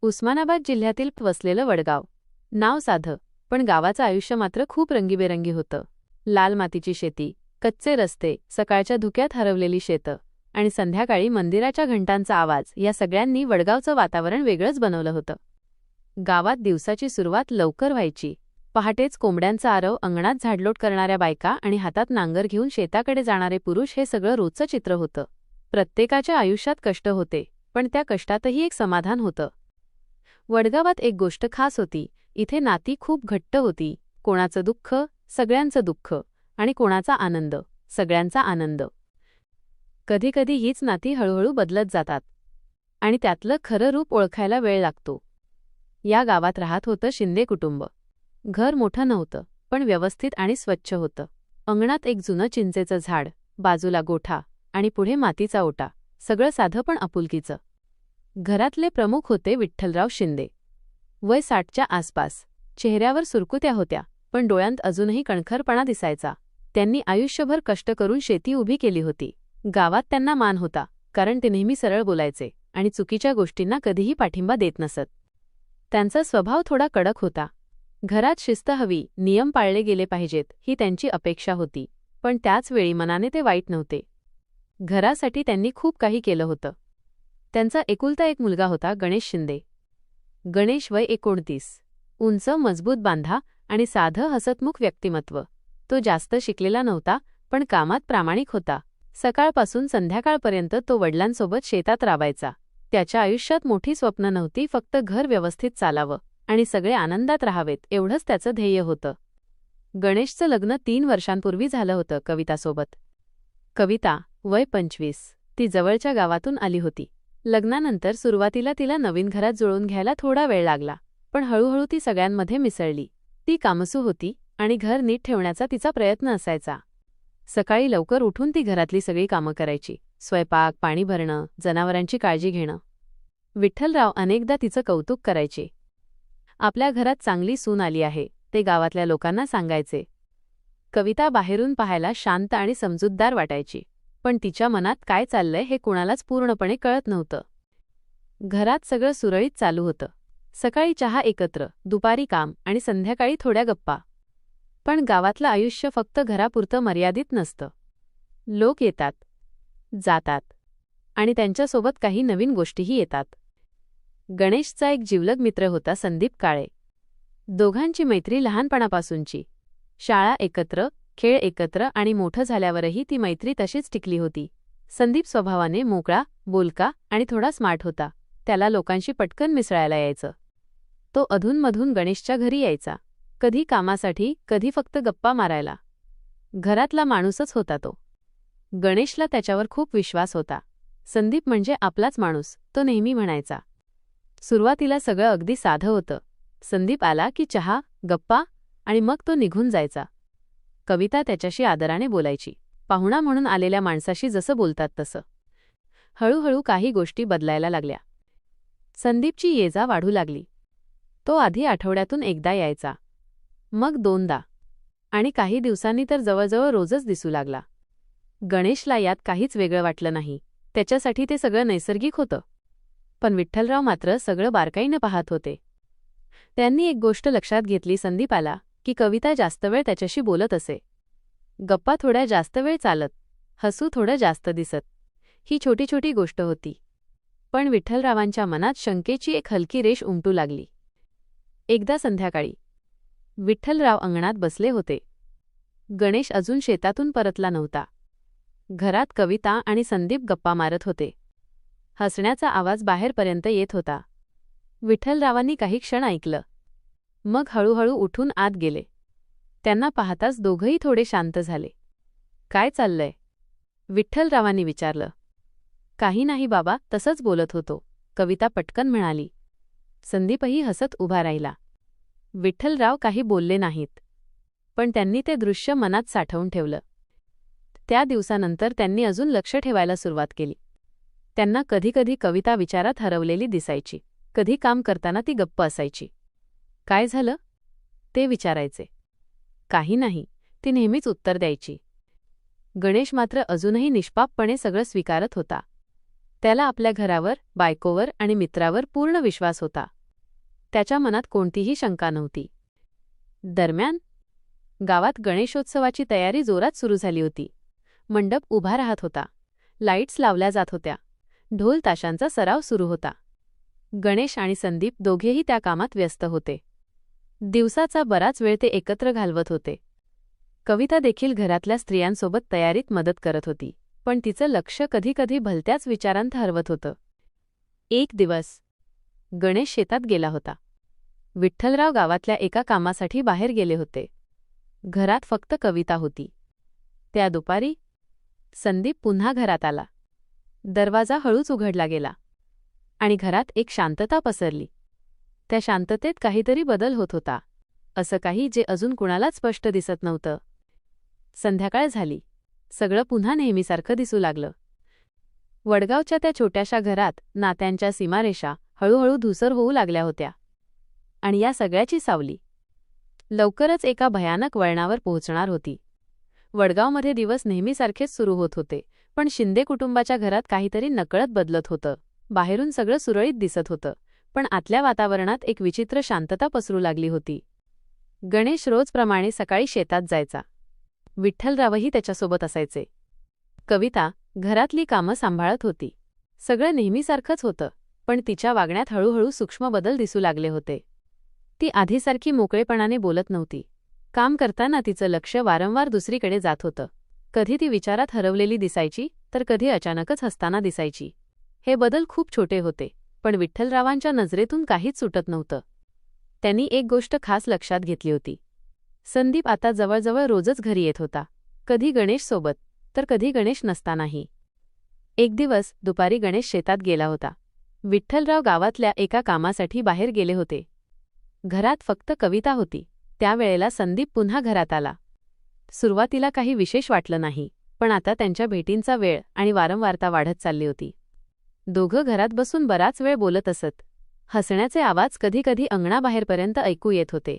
उस्मानाबाद जिल्ह्यातील वसलेलं वडगाव. नाव साधं, पण गावाचं आयुष्य मात्र खूप रंगीबेरंगी होतं. लाल मातीची शेती, कच्चे रस्ते, सकाळच्या धुक्यात हरवलेली शेतं आणि संध्याकाळी मंदिराच्या घंटांचा आवाज या सगळ्यांनी वडगावचं वातावरण वेगळंच बनवलं होतं. गावात दिवसाची सुरुवात लवकर व्हायची. पहाटेच कोंबड्यांचा आरव, अंगणात झाडलोट करणाऱ्या बायका आणि हातात नांगर घेऊन शेताकडे जाणारे पुरुष हे सगळं रोजचं चित्र होतं. प्रत्येकाच्या आयुष्यात कष्ट होते, पण त्या कष्टातही एक समाधान होतं. वडगावात एक गोष्ट खास होती. इथे नाती खूप घट्ट होती. कोणाचं दुःख, सगळ्यांचं दुःख, आणि कोणाचा आनंद, सगळ्यांचा आनंद. कधीकधी हीच नाती हळूहळू बदलत जातात आणि त्यातलं खरं रूप ओळखायला वेळ लागतो. या गावात राहत होतं शिंदे कुटुंब. घर मोठं नव्हतं, पण व्यवस्थित आणि स्वच्छ होतं. अंगणात एक जुनं चिंचेचं झाड, बाजूला गोठा आणि पुढे मातीचा ओटा. सगळं साधं पण आपुलकीचं. घरातले प्रमुख होते विठ्ठलराव शिंदे. वय 60च्या आसपास. चेहऱ्यावर सुरकुत्या होत्या, पण डोळ्यांत अजूनही कणखरपणा दिसायचा. त्यांनी आयुष्यभर कष्ट करून शेती उभी केली होती. गावात त्यांना मान होता, कारण ते नेहमी सरळ बोलायचे आणि चुकीच्या गोष्टींना कधीही पाठिंबा देत नसत. त्यांचा स्वभाव थोडा कडक होता. घरात शिस्त हवी, नियम पाळले गेले पाहिजेत ही त्यांची अपेक्षा होती, पण त्याच वेळी मनाने ते वाईट नव्हते. घरासाठी त्यांनी खूप काही केलं होतं. त्यांचा एकुलता एक मुलगा होता, गणेश शिंदे. गणेश वय 29. उंच, मजबूत बांधा आणि साधं हसतमुख व्यक्तिमत्व. तो जास्त शिकलेला नव्हता, पण कामात प्रामाणिक होता. सकाळपासून संध्याकाळपर्यंत तो वडिलांसोबत शेतात राबायचा. त्याच्या आयुष्यात मोठी स्वप्न नव्हती, फक्त घर व्यवस्थित चालावं आणि सगळे आनंदात राहावेत एवढंच त्याचं ध्येय होतं. गणेशचं लग्न 3 वर्षांपूर्वी झालं होतं कवितासोबत. कविता वय 25. ती जवळच्या गावातून आली होती. लग्नानंतर सुरुवातीला तिला नवीन घरात जुळवून घ्यायला थोडा वेळ लागला, पण हळूहळू ती सगळ्यांमध्ये मिसळली. ती कामसू होती आणि घर नीट ठेवण्याचा तिचा प्रयत्न असायचा. सकाळी लवकर उठून ती घरातली सगळी कामं करायची. स्वयंपाक, पाणी भरणं, जनावरांची काळजी घेणं. विठ्ठलराव अनेकदा तिचं कौतुक करायचे. आपल्या घरात चांगली सून आली आहे, ते गावातल्या लोकांना सांगायचे. कविता बाहेरून पाहायला शांत आणि समजूतदार वाटायची, पण तिच्या मनात काय चाललंय हे कुणालाच पूर्णपणे कळत नव्हतं. घरात सगळं सुरळीत चालू होतं. सकाळी चहा एकत्र, दुपारी काम आणि संध्याकाळी थोड्या गप्पा. पण गावातलं आयुष्य फक्त घरापुरतं मर्यादित नसतं. लोक येतात, जातात आणि त्यांच्यासोबत काही नवीन गोष्टीही येतात. गणेशचा एक जिवलग मित्र होता, संदीप काळे. दोघांची मैत्री लहानपणापासूनची. शाळा एकत्र, खेळ एकत्र आणि मोठं झाल्यावरही ती मैत्री तशीच टिकली होती. संदीप स्वभावाने मोकळा, बोलका आणि थोडा स्मार्ट होता. त्याला लोकांशी पटकन मिसळायला यायचं. तो अधूनमधून गणेशच्या घरी यायचा. कधी कामासाठी, कधी फक्त गप्पा मारायला. घरातला माणूसच होता तो. गणेशला त्याच्यावर खूप विश्वास होता. संदीप म्हणजे आपलाच माणूस, तो नेहमी म्हणायचा. सुरुवातीला सगळं अगदी साधं होतं. संदीप आला की चहा, गप्पा आणि मग तो निघून जायचा. कविता त्याच्याशी आदराने बोलायची. पाहुणा म्हणून आलेल्या माणसाशी जसं बोलतात तसं. हळूहळू काही गोष्टी बदलायला लागल्या. संदीपची ये-जा वाढू लागली. तो आधी आठवड्यातून एकदा यायचा, मग 2दा आणि काही दिवसांनी तर जवळजवळ रोजच दिसू लागला. गणेशला यात काहीच वेगळं वाटलं नाही. त्याच्यासाठी ते सगळं नैसर्गिक होतं. पण विठ्ठलराव मात्र सगळं बारकाईनं पाहत होते. त्यांनी एक गोष्ट लक्षात घेतली. संदीप आला की कविता जास्त वेळ त्याच्याशी बोलत असे. गप्पा थोड्या जास्त वेळ चालत, हसू थोडं जास्त दिसत. ही छोटी छोटी गोष्ट होती, पण विठ्ठलरावांच्या मनात शंकेची एक हलकी रेष उमटू लागली. एकदा संध्याकाळी विठ्ठलराव अंगणात बसले होते. गणेश अजून शेतातून परतला नव्हता. घरात कविता आणि संदीप गप्पा मारत होते. हसण्याचा आवाज बाहेरपर्यंत येत होता. विठ्ठलरावांनी काही क्षण ऐकलं, मग हळूहळू उठून आत गेले. त्यांना पाहताच दोघंही थोडे शांत झाले. काय चाललंय? विठ्ठलरावांनी विचारलं. काही नाही बाबा, तसंच बोलत होतो, कविता पटकन म्हणाली. संदीपही हसत उभा राहिला. विठ्ठलराव काही बोलले नाहीत, पण त्यांनी ते दृश्य मनात साठवून ठेवलं. त्या दिवसानंतर त्यांनी अजून लक्ष ठेवायला सुरुवात केली. त्यांना कधीकधी कविता विचारात हरवलेली दिसायची. कधी काम करताना ती गप्प असायची. काय झालं? ते विचारायचे. काही नाही, ती नेहमीच उत्तर द्यायची. गणेश मात्र अजूनही निष्पापपणे सगळं स्वीकारत होता. त्याला आपल्या घरावर, बायकोवर आणि मित्रावर पूर्ण विश्वास होता. त्याच्या मनात कोणतीही शंका नव्हती. दरम्यान गावात गणेशोत्सवाची तयारी जोरात सुरू झाली होती. मंडप उभा राहत होता. लाईट्स लावल्या जात होत्या. ढोल ताशांचा सराव सुरू होता. गणेश आणि संदीप दोघेही त्या कामात व्यस्त होते. दिवसाचा बराच वेळ ते एकत्र घालवत होते. कविता देखील घरातल्या स्त्रियांसोबत तयारीत मदत करत होती, पण तिचं लक्ष कधीकधी भलत्याच विचारांत हरवत होतं. एक दिवस गणेश शेतात गेला होता. विठ्ठलराव गावातल्या एका कामासाठी बाहेर गेले होते. घरात फक्त कविता होती. त्या दुपारी संदीप पुन्हा घरात आला. दरवाजा हळूच उघडला गेला आणि घरात एक शांतता पसरली. त्या शांततेत काहीतरी बदल होत होता, असं काही जे अजून कुणालाच स्पष्ट दिसत नव्हतं. संध्याकाळ झाली. सगळं पुन्हा नेहमीसारखं दिसू लागलं. वडगावच्या त्या छोट्याशा घरात नात्यांच्या सीमारेषा हळूहळू धुसर होऊ लागल्या होत्या. आणि या सगळ्याची सावली लवकरच एका भयानक वळणावर पोहोचणार होती. वडगावमध्ये दिवस नेहमीसारखेच सुरू होत होते, पण शिंदे कुटुंबाच्या घरात काहीतरी नकळत बदलत होतं. बाहेरून सगळं सुरळीत दिसत होतं, पण आतल्या वातावरणात एक विचित्र शांतता पसरू लागली होती. गणेश रोजप्रमाणे सकाळी शेतात जायचा. विठ्ठलरावही त्याच्यासोबत असायचे. कविता घरातली कामं सांभाळत होती. सगळं नेहमीसारखंच होतं, पण तिच्या वागण्यात हळूहळू सूक्ष्म बदल दिसू लागले होते. ती आधीसारखी मोकळेपणाने बोलत नव्हती. काम करताना तिचं लक्ष वारंवार दुसरीकडे जात होतं. कधी ती विचारात हरवलेली दिसायची, तर कधी अचानकच हसताना दिसायची. हे बदल खूप छोटे होते, पण विठ्ठलरावांच्या नजरेतून काहीच सुटत नव्हतं. त्यांनी एक गोष्ट खास लक्षात घेतली होती. संदीप आता जवळजवळ रोजच घरी येत होता. कधी गणेशसोबत, तर कधी गणेश नसतानाही. एक दिवस दुपारी गणेश शेतात गेला होता. विठ्ठलराव गावातल्या एका कामासाठी बाहेर गेले होते. घरात फक्त कविता होती. त्यावेळेला संदीप पुन्हा घरात आला. सुरुवातीला काही विशेष वाटलं नाही, पण आता त्यांच्या भेटींचा वेळ आणि वारंवारता वाढत चालली होती. दोघं घरात बसून बराच वेळ बोलत असत. हसण्याचे आवाज कधीकधी अंगणाबाहेरपर्यंत ऐकू येत होते.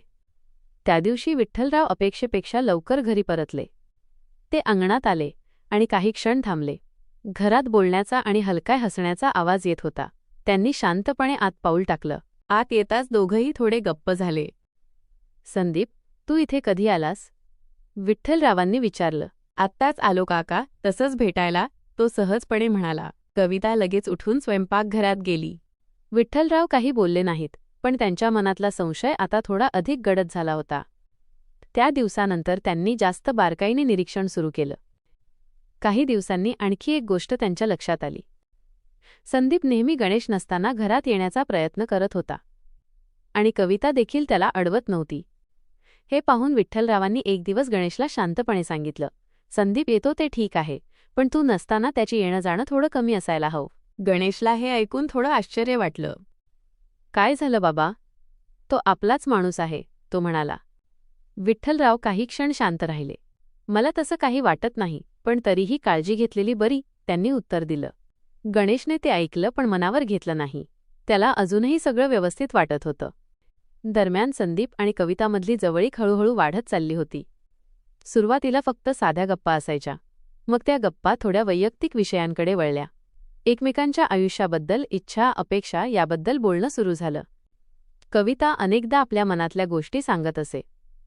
त्या दिवशी विठ्ठलराव अपेक्षेपेक्षा लवकर घरी परतले. ते अंगणात आले आणि काही क्षण थांबले. घरात बोलण्याचा आणि हलका हसण्याचा आवाज येत होता. त्यांनी शांतपणे आत पाऊल टाकलं. आत येताच दोघंही थोडे गप्प झाले. संदीप, तू इथे कधी आलास? विठ्ठलरावांनी विचारलं. आत्ताच आलो काका, तसंच भेटायला, तो सहजपणे म्हणाला. कविता लगेच उठून स्वयंपाकघरात गेली. विठ्ठलराव काही बोलले नाहीत, पण त्यांच्या मनातला संशय आता थोडा अधिक गडद झाला होता. त्या दिवसानंतर त्यांनी जास्त बारकाईने निरीक्षण सुरू केलं. काही दिवसांनी आणखी एक गोष्ट त्यांच्या लक्षात आली. संदीप नेहमी गणेश नसताना घरात येण्याचा प्रयत्न करत होता आणि कविता देखील त्याला अडवत नव्हती. हे पाहून विठ्ठलरावांनी एक दिवस गणेशला शांतपणे सांगितलं, संदीप येतो ते ठीक आहे, पण तू नसताना त्याची येणं जाणं थोडं कमी असायला हवं. गणेशला हे ऐकून थोडं आश्चर्य वाटलं. काय झालं बाबा? तो आपलाच माणूस आहे, तो म्हणाला. विठ्ठलराव काही क्षण शांत राहिले. मला तसं काही वाटत नाही, पण तरीही काळजी घेतलेली बरी, त्यांनी उत्तर दिलं. गणेशने ते ऐकलं, पण मनावर घेतलं नाही. त्याला अजूनही सगळं व्यवस्थित वाटत होतं. दरम्यान संदीप आणि कवितामधली जवळीक हळूहळू वाढत चालली होती. सुरुवातीला फक्त साध्या गप्पा असायच्या. मग त्या गप्पा थोड्या वैयक्तिक विषयांकडे वळल्या. एकमेकांच्या आयुष्याबद्दल, इच्छा, अपेक्षा याबद्दल बोलणं सुरू झालं. कविता अनेकदा आपल्या मनातल्या गोष्टी सांगत असे.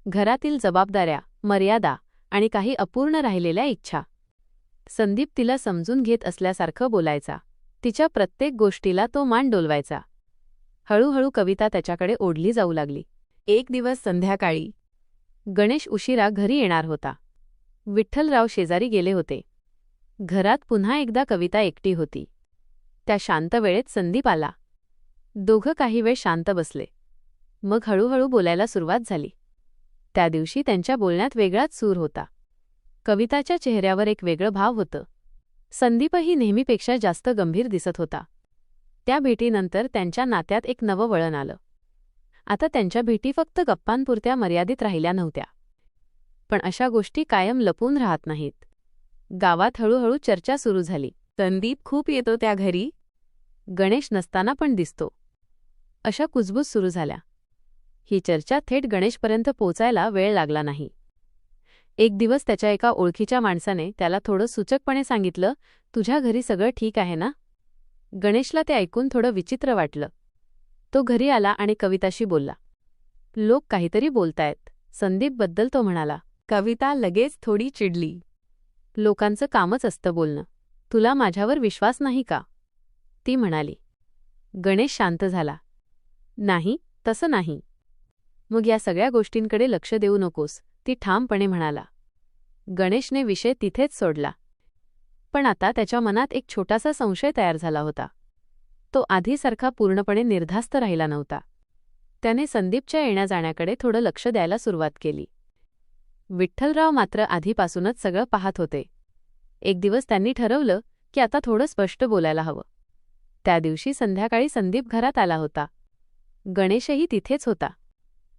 घरातील जबाबदाऱ्या, मर्यादा आणि काही अपूर्ण राहिलेल्या इच्छा. संदीप तिला समजून घेत असल्यासारखं बोलायचा. तिच्या प्रत्येक गोष्टीला तो मान डोलवायचा. हळूहळू कविता त्याच्याकडे ओढली जाऊ लागली. एक दिवस संध्याकाळी गणेश उशिरा घरी येणार होता. विठ्ठलराव शेजारी गेले होते. घरात पुन्हा एकदा कविता एकटी होती. त्या शांत वेळेत संदीप आला. दोघं काही वेळ शांत बसले. मग हळूहळू बोलायला सुरुवात झाली. त्या दिवशी त्यांच्या बोलण्यात वेगळाच सूर होता. कविताच्या चेहऱ्यावर एक वेगळं भाव होतं. संदीपही नेहमीपेक्षा जास्त गंभीर दिसत होता. त्या भेटीनंतर त्यांच्या नात्यात एक नवं वळण आलं. आता त्यांच्या भेटी फक्त गप्पांपुरत्या मर्यादित राहिल्या नव्हत्या. पण अशा गोष्टी कायम लपून राहत नाहीत. गावात हळूहळू चर्चा सुरू झाली. संदीप खूप येतो त्या घरी, गणेश नसताना पण दिसतो, अशा कुजबूज सुरू झाल्या. ही चर्चा थेट गणेशपर्यंत पोचायला वेळ लागला नाही. एक दिवस त्याच्या एका ओळखीच्या माणसाने त्याला थोडं सूचकपणे सांगितलं, तुझ्या घरी सगळं ठीक आहे ना? गणेशला ते ऐकून थोडं विचित्र वाटलं. तो घरी आला आणि कविताशी बोलला. लोक काहीतरी बोलतायत, संदीपबद्दल तो म्हणाला. कविता लगेच थोडी चिडली. लोकांचं कामच असतं बोलणं. तुला माझ्यावर विश्वास नाही का? ती म्हणाली. गणेश शांत झाला. नाही, तसं नाही. मग या सगळ्या गोष्टींकडे लक्ष देऊ नकोस, ती ठामपणे म्हणाला. गणेशने विषय तिथेच सोडला. पण आता त्याच्या मनात एक छोटासा संशय तयार झाला होता. तो आधीसारखा पूर्णपणे निर्धास्त राहिला नव्हता. त्याने संदीपच्या येण्याजाण्याकडे थोडं लक्ष द्यायला सुरुवात केली. विठ्ठलराव मात्र आधीपासूनच सगळं पाहत होते. एक दिवस त्यांनी ठरवलं की आता थोडं स्पष्ट बोलायला हवं. त्या दिवशी संध्याकाळी संदीप घरात आला होता. गणेशही तिथेच होता.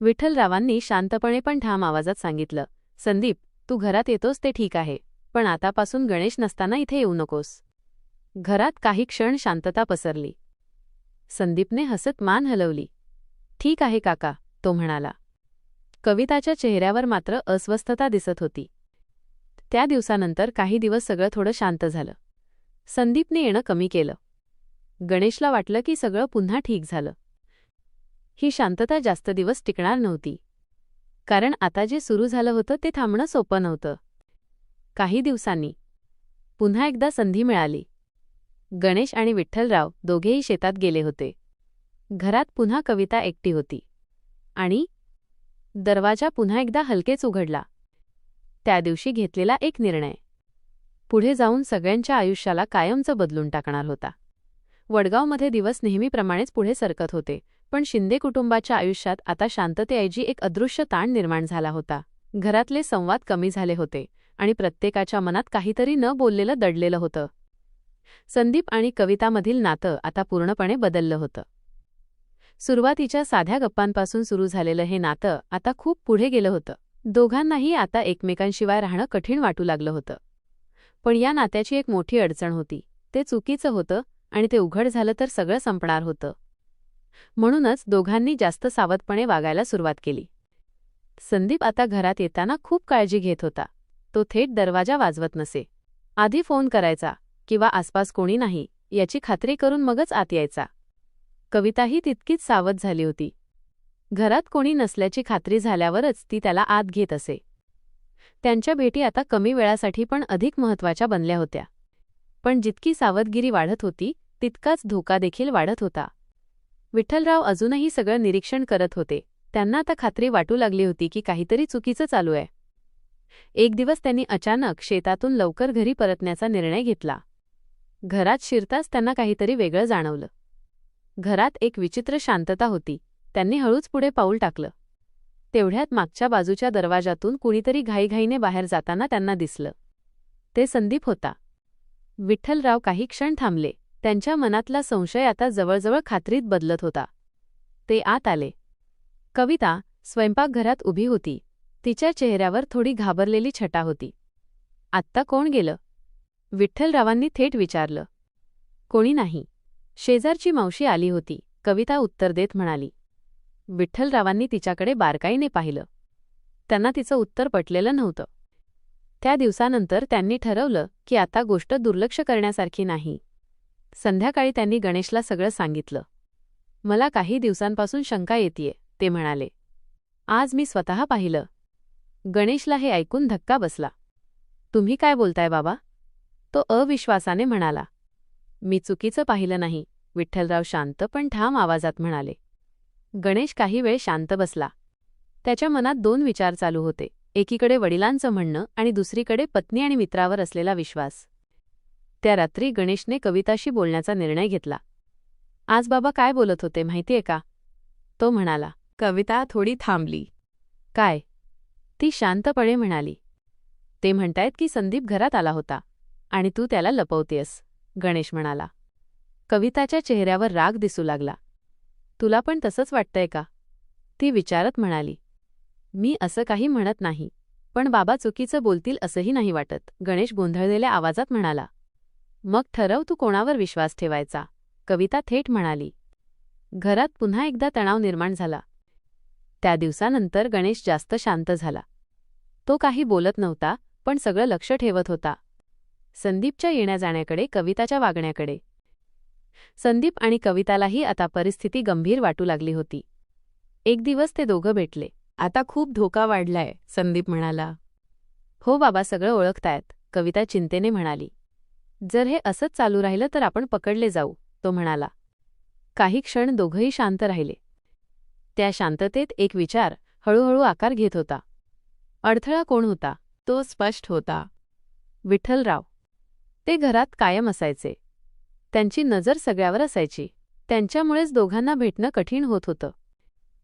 विठ्ठलरावांनी शांतपणे पण ठाम आवाजात सांगितलं, संदीप, तू घरात येतोस ते ठीक आहे, पण आतापासून गणेश नसताना इथे येऊ नकोस. घरात काही क्षण शांतता पसरली. संदीपने हसत मान हलवली. ठीक आहे काका, तो म्हणाला. कविताच्या चेहऱ्यावर मात्र अस्वस्थता दिसत होती. त्या दिवसानंतर काही दिवस सगळं थोडं शांत झालं. संदीपने येणं कमी केलं. गणेशला वाटलं की सगळं पुन्हा ठीक झालं. ही शांतता जास्त दिवस टिकणार नव्हती. कारण आता जे सुरू झालं होतं ते थांबणं सोपं नव्हतं. काही दिवसांनी पुन्हा एकदा संधी मिळाली. गणेश आणि विठ्ठलराव दोघेही शेतात गेले होते. घरात पुन्हा कविता एकटी होती. आणि दरवाजा पुन्हा एकदा हलकेच उघडला. त्या दिवशी घेतलेला एक निर्णय पुढे जाऊन सगळ्यांच्या आयुष्याला कायमचं बदलून टाकणार होता. वडगावमध्ये दिवस नेहमीप्रमाणेच पुढे सरकत होते, पण शिंदे कुटुंबाच्या आयुष्यात आता शांततेऐवजी एक अदृश्य ताण निर्माण झाला होता. घरातले संवाद कमी झाले होते आणि प्रत्येकाच्या मनात काहीतरी न बोललेलं दडलेलं होतं. संदीप आणि कवितामधील नातं आता पूर्णपणे बदललं होतं. सुरुवातीच्या साध्या गप्पांपासून सुरू झालेलं हे नातं आता खूप पुढे गेलं होतं. दोघांनाही आता एकमेकांशिवाय राहणं कठीण वाटू लागलं होतं. पण या नात्याची एक मोठी अडचण होती. ते चुकीचं होतं आणि ते उघड झालं तर सगळं संपणार होतं. म्हणूनच दोघांनी जास्त सावधपणे वागायला सुरुवात केली. संदीप आता घरात येताना खूप काळजी घेत होता. तो थेट दरवाजा वाजवत नसे. आधी फोन करायचा किंवा आसपास कोणी नाही याची खात्री करून मगच आत यायचा. कविताही तितकीच सावध झाली होती. घरात कोणी नसल्याची खात्री झाल्यावरच ती त्याला आत घेत असे. त्यांच्या भेटी आता कमी वेळासाठी पण अधिक महत्त्वाच्या बनल्या होत्या. पण जितकी सावधगिरी वाढत होती तितकाच धोका देखील वाढत होता. विठ्ठलराव अजूनही सगळं निरीक्षण करत होते. त्यांना आता खात्री वाटू लागली होती की काहीतरी चुकीचं चालू आहे. एक दिवस त्यांनी अचानक शेतातून लवकर घरी परतण्याचा निर्णय घेतला. घरात शिरताच त्यांना काहीतरी वेगळं जाणवलं. घरात एक विचित्र शांतता होती. त्यांनी हळूच पुढे पाऊल टाकलं. तेवढ्यात मागच्या बाजूच्या दरवाजातून कुणीतरी घाईघाईने बाहेर जाताना त्यांना दिसलं. ते संदीप होता. विठ्ठलराव काही क्षण थांबले. त्यांच्या मनातला संशय आता जवळजवळ खात्रीत बदलत होता. ते आत आले. कविता स्वयंपाकघरात उभी होती. तिच्या चेहऱ्यावर थोडी घाबरलेली छटा होती. आत्ता कोण गेलं? विठ्ठलरावांनी थेट विचारलं. कोणी नाही. शेजारची मावशी आली होती, कविता उत्तर देत म्हणाली. विठ्ठलरावांनी तिच्याकडे बारकाईने पाहिलं. त्यांना तिचं उत्तर पटलेलं नव्हतं. त्या दिवसानंतर त्यांनी ठरवलं की आता गोष्ट दुर्लक्ष करण्यासारखी नाही. संध्याकाळी त्यांनी गणेशला सगळं सांगितलं. मला काही दिवसांपासून शंका येतेय, ते म्हणाले. आज मी स्वतः पाहिलं. गणेशला हे ऐकून धक्का बसला. तुम्ही काय बोलताय बाबा? तो अविश्वासाने म्हणाला. मी चुकीचं पाहिलं नाही, विठ्ठलराव शांत पण ठाम आवाजात म्हणाले. गणेश काही वेळ शांत बसला. त्याच्या मनात दोन विचार चालू होते. एकीकडे वडिलांचं म्हणणं आणि दुसरीकडे पत्नी आणि मित्रावर असलेला विश्वास. त्या रात्री गणेशने कविताशी बोलण्याचा निर्णय घेतला. आज बाबा काय बोलत होते माहितीये का? तो म्हणाला. कविता थोडी थांबली. काय? ती शांतपणे म्हणाली. ते म्हणतायत की संदीप घरात आला होता आणि तू त्याला लपवतेस, गणेश म्हणाला. कविताच्या चेहऱ्यावर राग दिसू लागला. तुला पण तसंच वाटतंय का? ती विचारत म्हणाली. मी असं काही म्हणत नाही, पण बाबा चुकीचं बोलतील असंही नाही वाटत, गणेश गोंधळलेल्या आवाजात म्हणाला. मग ठरव तू कोणावर विश्वास ठेवायचा, कविता थेट म्हणाली. घरात पुन्हा एकदा तणाव निर्माण झाला. त्या दिवसानंतर गणेश जास्त शांत झाला. तो काही बोलत नव्हता, पण सगळं लक्ष ठेवत होता. संदीपच्या येण्याजाण्याकडे, कविताच्या वागण्याकडे. संदीप आणि कवितालाही आता परिस्थिती गंभीर वाटू लागली होती. एक दिवस ते दोघं भेटले. आता खूप धोका वाढलाय, संदीप म्हणाला. हो बाबा, सगळं ओळखतायत, कविता चिंतेने म्हणाली. जर हे असंच चालू राहिलं तर आपण पकडले जाऊ, तो म्हणाला. काही क्षण दोघंही शांत राहिले. त्या शांततेत एक विचार हळूहळू आकार घेत होता. अडथळा कोण होता? तो स्पष्ट होता. विठ्ठलराव. ते घरात कायम असायचे. त्यांची नजर सगळ्यावर असायची. त्यांच्यामुळेच दोघांना भेटणं कठीण होत होतं.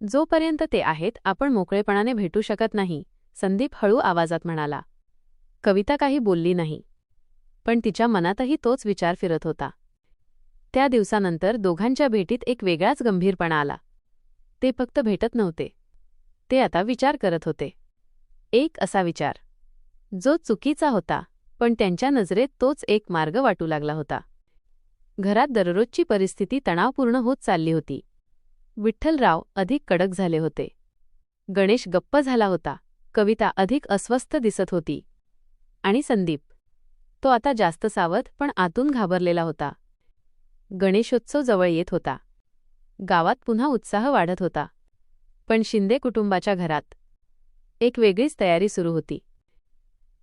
जोपर्यंत ते आहेत आपण मोकळेपणाने भेटू शकत नाही, संदीप हळू आवाजात म्हणाला. कविता काही बोलली नाही, पण तिच्या मनातही तोच विचार फिरत होता. त्या दिवसानंतर दोघांच्या भेटीत एक वेगळाच गंभीरपणा आला. ते फक्त भेटत नव्हते, ते आता विचार करत होते. एक असा विचार जो चुकीचा होता, पण त्यांच्या नजरेत तोच एक मार्ग वाटू लागला होता. घरात दररोजची परिस्थिती तणावपूर्ण होत चालली होती. विठ्ठलराव अधिक कडक झाले होते. गणेश गप्प झाला होता. कविता अधिक अस्वस्थ दिसत होती. आणि संदीप, तो आता जास्त सावध पण आतून घाबरलेला होता. गणेशोत्सव जवळ येत होता. गावात पुन्हा उत्साह वाढत होता. पण शिंदे कुटुंबाच्या घरात एक वेगळीच तयारी सुरू होती.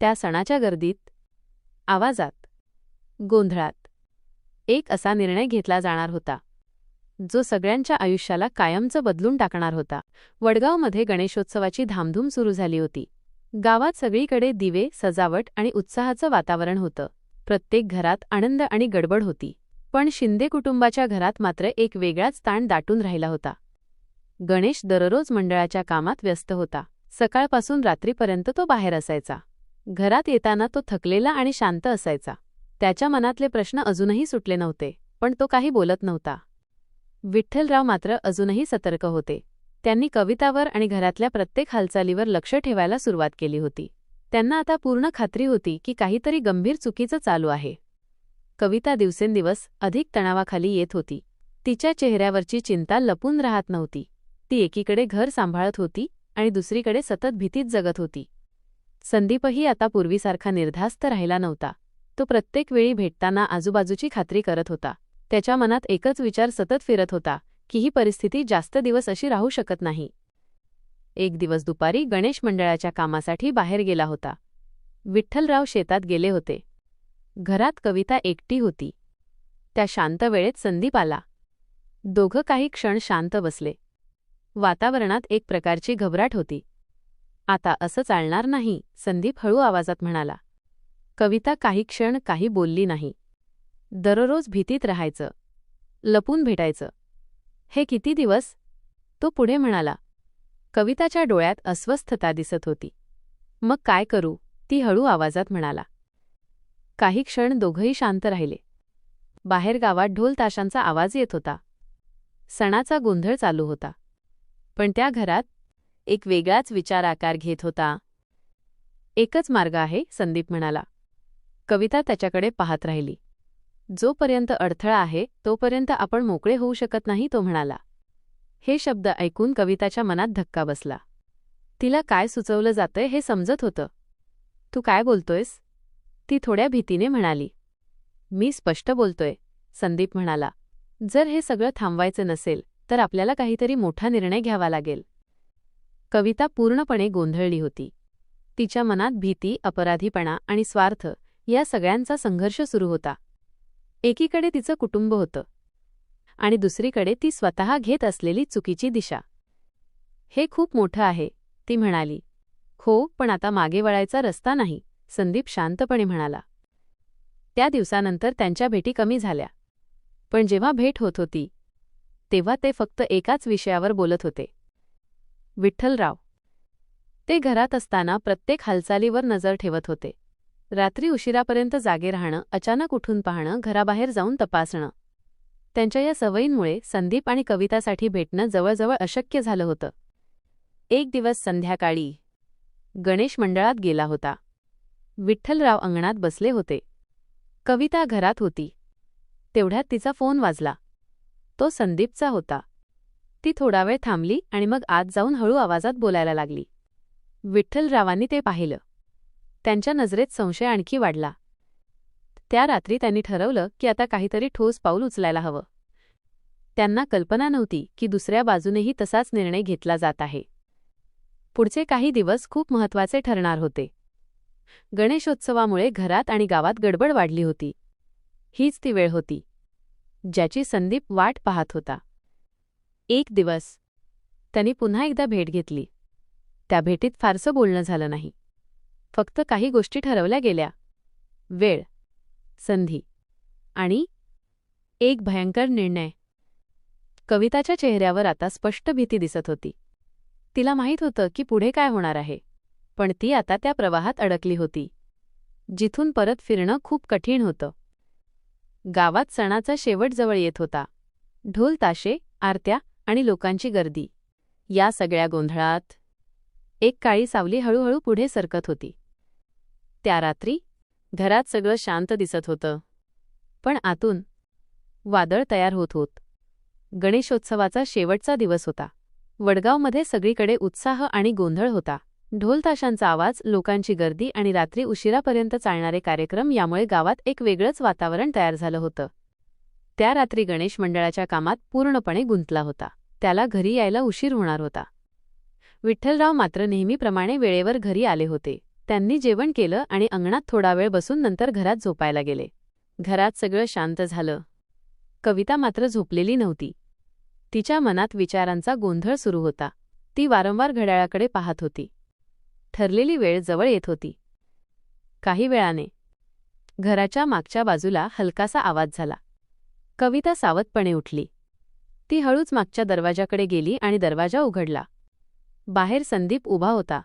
त्या सणाच्या गर्दीत, आवाजात, गोंधळात एक असा निर्णय घेतला जाणार होता जो सगळ्यांच्या आयुष्याला कायमचं बदलून टाकणार होता. वडगावमध्ये गणेशोत्सवाची धामधूम सुरू झाली होती. गावात सगळीकडे दिवे, सजावट आणि उत्साहाचं वातावरण होतं. प्रत्येक घरात आनंद आणि गडबड होती. पण शिंदे कुटुंबाच्या घरात मात्र एक वेगळाच ताण दाटून राहिला होता. गणेश दररोज मंडळाच्या कामात व्यस्त होता. सकाळपासून रात्रीपर्यंत तो बाहेर असायचा. घरात येताना तो थकलेला आणि शांत असायचा. त्याच्या मनातले प्रश्न अजूनही सुटले नव्हते, पण तो काही बोलत नव्हता. विठ्ठलराव मात्र अजूनही सतर्क होते. त्यांनी कवितावर आणि घरातल्या प्रत्येक हालचालीवर लक्ष ठेवायला सुरुवात केली होती. त्यांना आता पूर्ण खात्री होती की काहीतरी गंभीर चुकीचं चालू आहे. कविता दिवसेंदिवस अधिक तणावाखाली येत होती. तिच्या चेहऱ्यावरची चिंता लपून राहत नव्हती. ती एकीकडे घर सांभाळत होती आणि दुसरीकडे सतत भीतीत जगत होती. संदीपही आता पूर्वीसारखा निर्धास्त राहिला नव्हता. तो प्रत्येक वेळी भेटताना आजूबाजूची खात्री करत होता. त्याच्या मनात एकच विचार सतत फिरत होता की ही परिस्थिती जास्त दिवस अशी राहू शकत नाही. एक दिवस दुपारी गणेश मंडळाच्या कामासाठी बाहेर गेला होता. विठ्ठलराव शेतात गेले होते. घरात कविता एकटी होती. त्या शांत वेळेत संदीप आला. दोघं काही क्षण शांत बसले. वातावरणात एक प्रकारची घबराट होती. आता असं चालणार नाही, संदीप हळू आवाजात म्हणाला. कविता काही क्षण काही बोलली नाही. दररोज भीतीत राहायचं, लपून भेटायचं. हे किती दिवस? तो पुढे म्हणाला. कविताच्या डोळ्यात अस्वस्थता दिसत होती. मग काय करू? ती हळू आवाजात म्हणाला. काही क्षण दोघंही शांत राहिले. बाहेर गावात ढोल ताशांचा आवाज येत होता. सणाचा गोंधळ चालू होता. पण त्या घरात एक वेगळाच विचार आकार घेत होता. एकच मार्ग आहे, संदीप म्हणाला. कविता त्याच्याकडे पाहत राहिली. जोपर्यंत अडथळा आहे तोपर्यंत आपण मोकळे होऊ शकत नाही, तो म्हणाला. हे शब्द ऐकून कविताच्या मनात धक्का बसला. तिला काय सुचवलं जातंय हे समजत होतं. तू काय बोलतोयस? ती थोड्या भीतीने म्हणाली. मी स्पष्ट बोलतोय, संदीप म्हणाला. जर हे सगळं थांबवायचं नसेल तर आपल्याला काहीतरी मोठा निर्णय घ्यावा लागेल. कविता पूर्णपणे गोंधळली होती. तिच्या मनात भीती, अपराधीपणा आणि स्वार्थ या सगळ्यांचा संघर्ष सुरू होता. एकीकडे तिचं कुटुंब होतं आणि दुसरीकडे ती स्वतः घेत असलेली चुकीची दिशा. हे खूप मोठं आहे, ती म्हणाली. हो, पण आता मागे वळायचा रस्ता नाही, संदीप शांतपणे म्हणाला. त्या दिवसानंतर त्यांच्या भेटी कमी झाल्या. पण जेव्हा भेट होत होती तेव्हा ते फक्त एकाच विषयावर बोलत होते. विठ्ठलराव. ते घरात असताना प्रत्येक हालचालीवर नजर ठेवत होते. रात्री उशिरापर्यंत जागे राहणं, अचानक उठून पाहणं, घराबाहेर जाऊन तपासणं. त्यांच्या या सवयींमुळे संदीप आणि कवितासाठी भेटणं जवळजवळ अशक्य झालं होतं. एक दिवस संध्याकाळी गणेश मंडळात गेला होता. विठ्ठलराव अंगणात बसले होते. कविता घरात होती. तेवढ्यात तिचा फोन वाजला. तो संदीपचा होता. ती थोडा वेळ थांबली आणि मग आत जाऊन हळू आवाजात बोलायला लागली. विठ्ठलरावांनी ते पाहिलं. त्यांच्या नजरेत संशय आणखी वाढला. त्या रात्री त्यांनी ठरवलं की आता काहीतरी ठोस पाऊल उचलायला हवं. त्यांना कल्पना नव्हती की दुसऱ्या बाजूनेही तसाच निर्णय घेतला जात आहे. पुढचे काही दिवस खूप महत्त्वाचे ठरणार होते. गणेशोत्सवामुळे घरात आणि गावात गडबड वाढली होती. हीच ती वेळ होती ज्याची संदीप वाट पाहत होता. एक दिवस त्यांनी पुन्हा एकदा भेट घेतली. त्या भेटीत फारसं बोलणं झालं नाही. फक्त काही गोष्टी ठरवल्या गेल्या. वेळ, संधी आणि एक भयंकर निर्णय. कविताच्या चेहऱ्यावर आता स्पष्ट भीती दिसत होती. तिला माहीत होतं की पुढे काय होणार आहे, पण ती आता त्या प्रवाहात अडकली होती जिथून परत फिरणं खूप कठीण होतं. गावात सणाचा शेवट जवळ येत होता. ढोल ताशे, आरत्या आणि लोकांची गर्दी. या सगळ्या गोंधळात एक काळी सावली हळूहळू पुढे सरकत होती. त्या रात्री घरात सगळं शांत दिसत होतं, पण आतून वादळ तयार होत होत. गणेशोत्सवाचा शेवटचा दिवस होता. वडगावमध्ये सगळीकडे उत्साह आणि गोंधळ होता. ढोलताशांचा आवाज, लोकांची गर्दी आणि रात्री उशिरापर्यंत चालणारे कार्यक्रम यामुळे गावात एक वेगळंच वातावरण तयार झालं होतं. त्या रात्री गणेश मंडळाच्या कामात पूर्णपणे गुंतला होता. त्याला घरी यायला उशीर होणार होता. विठ्ठलराव मात्र नेहमीप्रमाणे वेळेवर घरी आले होते. त्यांनी जेवण केलं आणि अंगणात थोडा वेळ बसून नंतर घरात झोपायला गेले. घरात सगळं शांत झालं. कविता मात्र झोपलेली नव्हती. तिच्या मनात विचारांचा गोंधळ सुरू होता. ती वारंवार घड्याळाकडे पाहत होती. ठरलेली वेळ जवळ येत होती. काही वेळाने घराच्या मागच्या बाजूला हलकासा आवाज झाला. कविता सावधपणे उठली. ती हळूच मागच्या दरवाजाकडे गेली आणि दरवाजा उघडला. बाहेर संदीप उभा होता.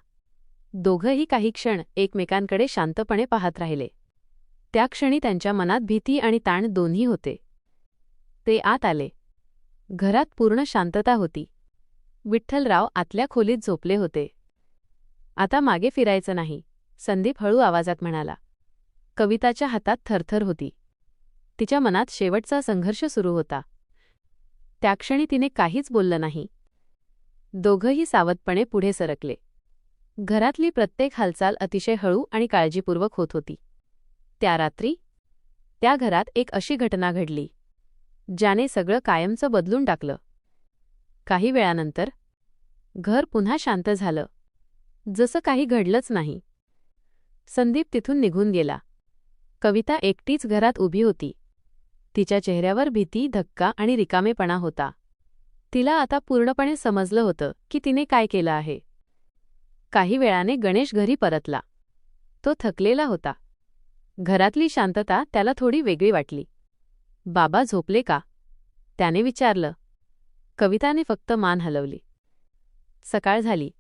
दोघंही काही क्षण एकमेकांकडे शांतपणे पाहत राहिले. त्या क्षणी त्यांच्या मनात भीती आणि ताण दोन्ही होते. ते आत आले. घरात पूर्ण शांतता होती. विठ्ठलराव आतल्या खोलीत झोपले होते. आता मागे फिरायचं नाही, संदीप हळू आवाजात म्हणाला. कविताच्या हातात थरथर होती. तिच्या मनात शेवटचा संघर्ष सुरू होता. त्या क्षणी तिने काहीच बोललं नाही. दोघंही सावधपणे पुढे सरकले. घरातली प्रत्येक हालचाल अतिशय हळू आणि काळजीपूर्वक होत होती. त्या रात्री त्या घरात एक अशी घटना घडली ज्याने सगळं कायमचं बदलून टाकलं. काही वेळानंतर घर पुन्हा शांत झालं, जसं काही घडलंच नाही. संदीप तिथून निघून गेला. कविता एकटीच घरात उभी होती. तिच्या चेहऱ्यावर भीती, धक्का आणि रिकामेपणा होता. तिला आता पूर्णपणे समजलं होतं की तिने काय केलं आहे. काही वेळाने गणेश घरी परतला. तो थकलेला होता. घरातली शांतता त्याला थोडी वेगळी वाटली. बाबा झोपले का? त्याने विचारलं. कविताने फक्त मान हलवली. सकाळ झाली.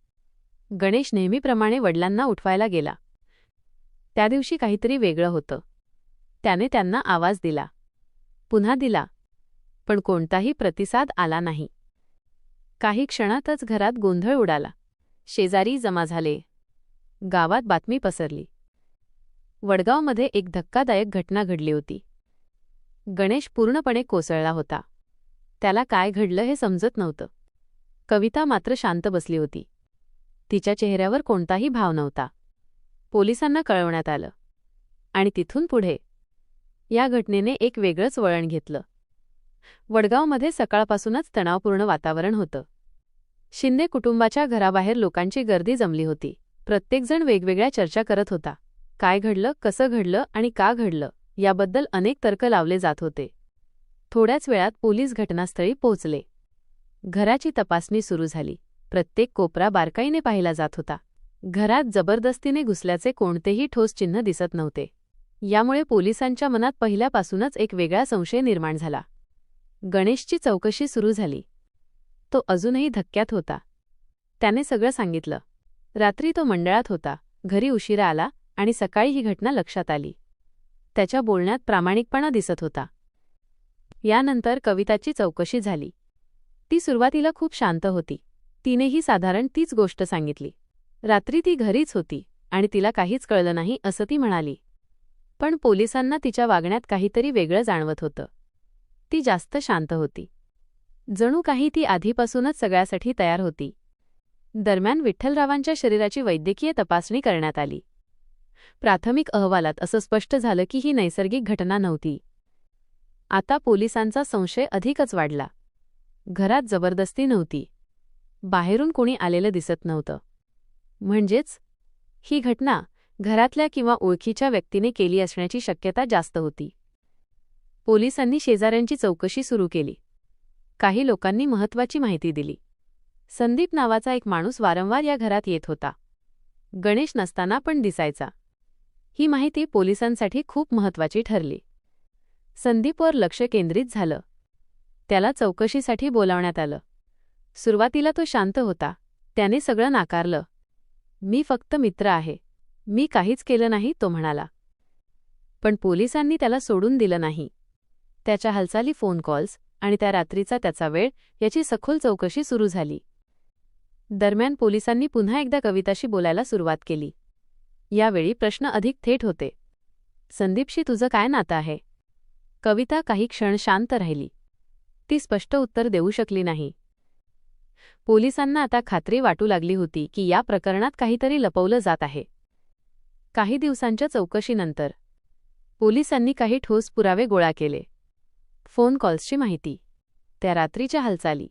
गणेश नेहमीप्रमाणे वडिलांना उठवायला गेला. त्या दिवशी काहीतरी वेगळं होतं. त्याने त्यांना आवाज दिला. पुन्हा दिला, पण कोणताही प्रतिसाद आला नाही. काही क्षणातच घरात गोंधळ उडाला. शेजारी जमा झाले. गावात बातमी पसरली. वडगावमध्ये एक धक्कादायक घटना घडली होती. गणेश पूर्णपणे कोसळला होता. त्याला काय घडलं हे समजत नव्हतं. कविता मात्र शांत बसली होती. तिच्या चेहऱ्यावर कोणताही भाव नव्हता. पोलिसांना कळवण्यात आलं. आणि तिथून पुढे या घटनेने एक वेगळंच वळण घेतलं. वडगावमध्ये सकाळपासूनच तणावपूर्ण वातावरण होतं. शिंदे कुटुंबाच्या घराबाहेर लोकांची गर्दी जमली होती. प्रत्येकजण वेगवेगळ्या चर्चा करत होता. काय घडलं, कसं घडलं आणि का घडलं याबद्दल अनेक तर्क लावले जात होते. थोड्याच वेळात पोलीस घटनास्थळी पोहोचले. घराची तपासणी सुरू झाली. प्रत्येक कोपरा बारकाईने पाहिला जात होता. घरात जबरदस्तीने घुसल्याचे कोणतेही ठोस चिन्ह दिसत नव्हते. यामुळे पोलिसांच्या मनात पहिल्यापासूनच एक वेगळा संशय निर्माण झाला. गणेशची चौकशी सुरू झाली. तो अजूनही धक्क्यात होता. त्याने सगळं सांगितलं. रात्री तो मंडळात होता, घरी उशिरा आला आणि सकाळी ही घटना लक्षात आली. त्याच्या बोलण्यात प्रामाणिकपणा दिसत होता. यानंतर कविताची चौकशी झाली. ती सुरुवातीला खूप शांत होती. तिनेही साधारण तीच गोष्ट सांगितली. रात्री ती घरीच होती आणि तिला काहीच कळलं नाही असं ती म्हणाली. पण पोलिसांना तिच्या वागण्यात काहीतरी वेगळं जाणवत होतं. ती जास्त शांत होती. जणू काही ती आधीपासूनच सगळ्यासाठी तयार होती. दरम्यान विठ्ठलरावांच्या शरीराची वैद्यकीय तपासणी करण्यात आली. प्राथमिक अहवालात असं स्पष्ट झालं की ही नैसर्गिक घटना नव्हती. आता पोलिसांचा संशय अधिकच वाढला. घरात जबरदस्ती नव्हती. बाहेरून कोणी आलेलं दिसत नव्हतं. म्हणजेच ही घटना घरातल्या किंवा ओळखीच्या व्यक्तीने केली असण्याची शक्यता जास्त होती. पोलिसांनी शेजाऱ्यांची चौकशी सुरू केली. काही लोकांनी महत्त्वाची माहिती दिली. संदीप नावाचा एक माणूस वारंवार या घरात येत होता. गणेश नसताना पण दिसायचा. ही माहिती पोलिसांसाठी खूप महत्त्वाची ठरली. संदीपवर लक्ष केंद्रित झालं. त्याला चौकशीसाठी बोलावण्यात आलं. सुरुवातीला तो शांत होता. त्याने सगळं नाकारलं. मी फक्त मित्र आहे. मी काहीच केलं नाही, तो म्हणाला. पण पोलिसांनी त्याला सोडून दिलं नाही. त्याच्या हालचाली, फोन कॉल्स आणि त्या रात्रीचा त्याचा वेळ याची सखोल चौकशी सुरू झाली. दरम्यान पोलिसांनी पुन्हा एकदा कविताशी बोलायला सुरुवात केली. यावेळी प्रश्न अधिक थेट होते. संदीपशी तुझं काय नातं आहे? कविता काही क्षण शांत राहिली. ती स्पष्ट उत्तर देऊ शकली नाही. पोलिसांना आता खात्री वाटू लागली होती की या प्रकरणात काहीतरी लपवलं जात आहे. काही दिवसांच्या चौकशीनंतर पोलिसांनी काही ठोस पुरावे गोळा केले. फोन कॉल्सची माहिती, त्या रात्रीच्या हालचाली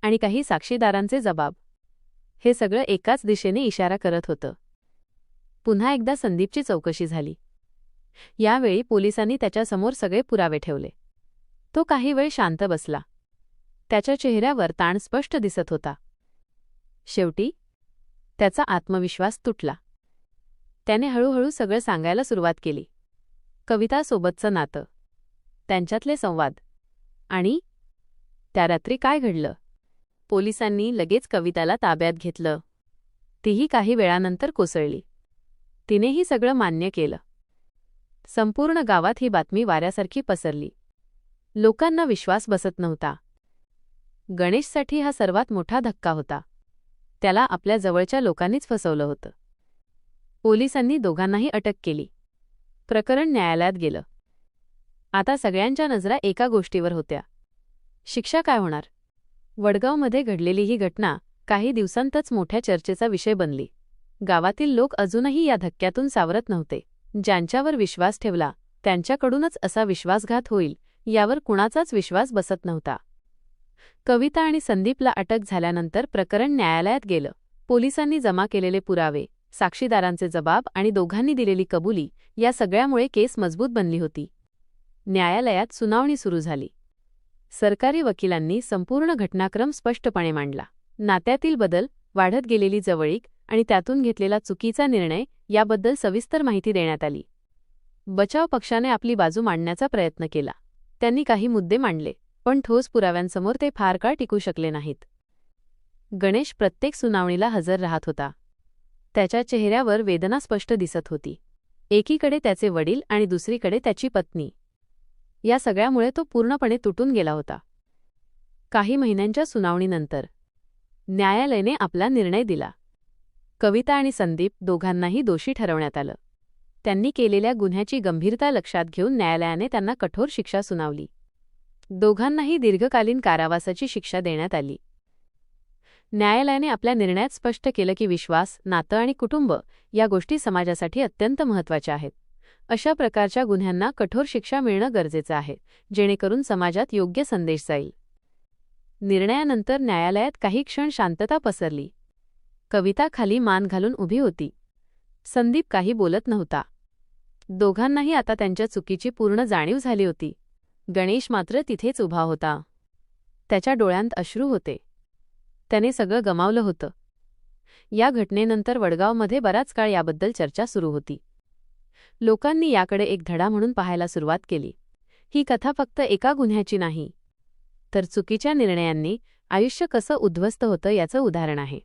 आणि काही साक्षीदारांचे जबाब. हे सगळं एकाच दिशेने इशारा करत होतं. पुन्हा एकदा संदीपची चौकशी झाली. यावेळी पोलिसांनी त्याच्यासमोर सगळे पुरावे ठेवले. तो काही वेळ शांत बसला. त्याच्या चेहऱ्यावर ताण स्पष्ट दिसत होता. शेवटी त्याचा आत्मविश्वास तुटला. त्याने हळूहळू सगळं सांगायला सुरुवात केली. कवितासोबतचं नातं, त्यांच्यातले संवाद आणि त्या रात्री काय घडलं. पोलिसांनी लगेच कविताला ताब्यात घेतलं. तीही काही वेळानंतर कोसळली. तिनेही सगळं मान्य केलं. संपूर्ण गावात ही बातमी वाऱ्यासारखी पसरली. लोकांना विश्वास बसत नव्हता. गणेशसाठी हा सर्वात मोठा धक्का होता. त्याला आपल्या जवळच्या लोकांनीच फसवलं होतं. पोलिसांनी दोघांनाही अटक केली. प्रकरण न्यायालयात गेलं. आता सगळ्यांच्या नजरा एका गोष्टीवर होत्या. शिक्षा काय होणार? वडगावमध्ये घडलेली ही घटना काही दिवसांतच मोठ्या चर्चेचा विषय बनली. गावातील लोक अजूनही या धक्क्यातून सावरत नव्हते. ज्यांच्यावर विश्वास ठेवला त्यांच्याकडूनच असा विश्वासघात होईल यावर कुणाचाच विश्वास बसत नव्हता. कविता आणि संदीपला अटक झाल्यानंतर प्रकरण न्यायालयात गेलं. पोलिसांनी जमा केलेले पुरावे, साक्षीदारांचे जबाब आणि दोघांनी दिलेली कबुली या सगळ्यामुळे केस मजबूत बनली होती. न्यायालयात सुनावणी सुरू झाली. सरकारी वकिलांनी संपूर्ण घटनाक्रम स्पष्टपणे मांडला. नात्यातील बदल, वाढत गेलेली जवळीक आणि त्यातून घेतलेला चुकीचा निर्णय याबद्दल सविस्तर माहिती देण्यात आली. बचाव पक्षाने आपली बाजू मांडण्याचा प्रयत्न केला. त्यांनी काही मुद्दे मांडले, पण ठोस पुराव्यांसमोर ते फार काळ टिकू शकले नाहीत. गणेश प्रत्येक सुनावणीला हजर राहत होता. त्याच्या चेहऱ्यावर वेदना स्पष्ट दिसत होती. एकीकडे त्याचे वडील आणि दुसरीकडे त्याची पत्नी. या सगळ्यामुळे तो पूर्णपणे तुटून गेला होता. काही महिन्यांच्या सुनावणीनंतर न्यायालयाने आपला निर्णय दिला. कविता आणि संदीप दोघांनाही दोषी ठरवण्यात आलं. त्यांनी केलेल्या गुन्ह्याची गंभीरता लक्षात घेऊन न्यायालयाने त्यांना कठोर शिक्षा सुनावली. दोघांनाही दीर्घकालीन कारावासाची शिक्षा देण्यात आली. न्यायालयाने आपल्या निर्णयात स्पष्ट केलं की विश्वास, नातं आणि कुटुंब या गोष्टी समाजासाठी अत्यंत महत्त्वाच्या आहेत. अशा प्रकारच्या गुन्ह्यांना कठोर शिक्षा मिळणं गरजेचं आहे, जेणेकरून समाजात योग्य संदेश जाईल. निर्णयानंतर न्यायालयात काही क्षण शांतता पसरली. कविता खाली मान घालून उभी होती. संदीप काही बोलत नव्हता. दोघांनाही आता त्यांच्या चुकीची पूर्ण जाणीव झाली होती. गणेश मात्र तिथेच उभा होता. त्याच्या डोळ्यांत अश्रू होते. त्याने सगळं गमावलं होतं. या घटनेनंतर वडगावमध्ये बराच काळ याबद्दल चर्चा सुरू होती. लोकांनी याकडे एक धडा म्हणून पाहायला सुरुवात केली. ही कथा फक्त एका गुन्ह्याची नाही, तर चुकीच्या निर्णयांनी आयुष्य कसं उद्ध्वस्त होतं याचं उदाहरण आहे.